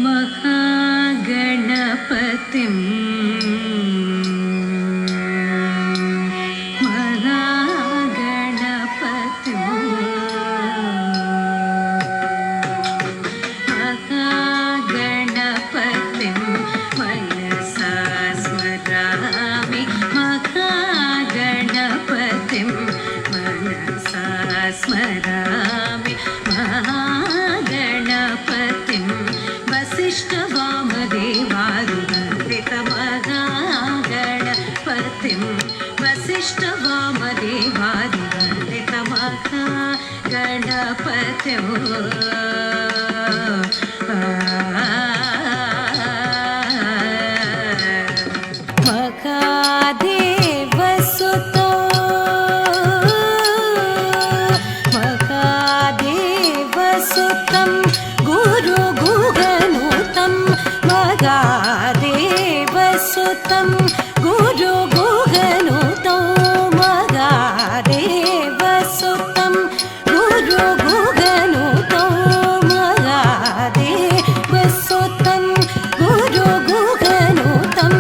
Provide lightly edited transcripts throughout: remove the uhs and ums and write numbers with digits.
महागणपतिम् स्मरामि महागणपतिं वसिष्ठवामदेवादिवन्दितमहागणपतिं महादेवसुतं गुरुगुहनुतं महादेवसुतं गुरुगुहनुतं महादेवसुतं गुरुगुहनुतं महादेवसुतं गुरुगुहनुतं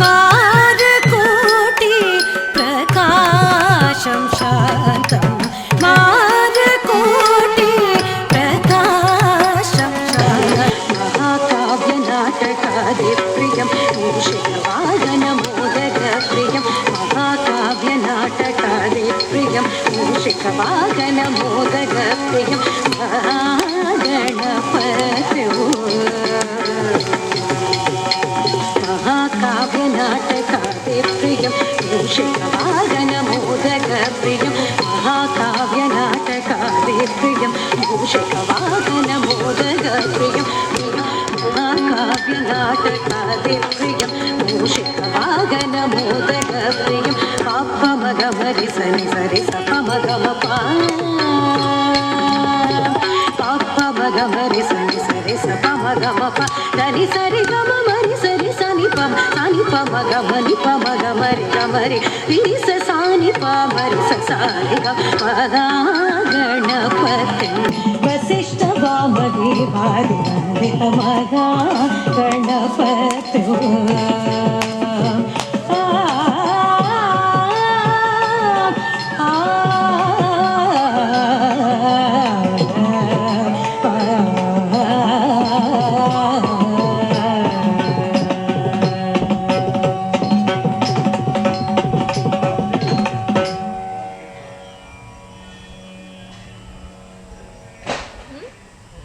मारकोटि प्रकाशं शान्तं मारकोटि प्रकाशं महाकाव्यनाटकादिप्रियं मूषिकवाहनमोदकप्रियं महाकाव्यनाटकादिप्रियं मूषिकवाहनमोदकप्रियं महागणपतिं महाकाव्यनाटकादिप्रियं मूषिकवाहनमोदकप्रियं महाकाव्यनाटकादिप्रियं मूषिकवाहनमोदकप्रियं महाकाव्यनाटकादिप्रियं मूषिकवाहनमोदकप्रियं पापमगमरि सनि सरि सपमगमप पापमगमरि सनि सरि सपमगमप దని సరి గమ మరి సరి సని పమ సని పమ గమని పమ గమరి గమరి రి స సాని ప మరి స సాని గ మహాగణపతి వసిష్ఠ వామదేవాది వందిత మహాగణపతి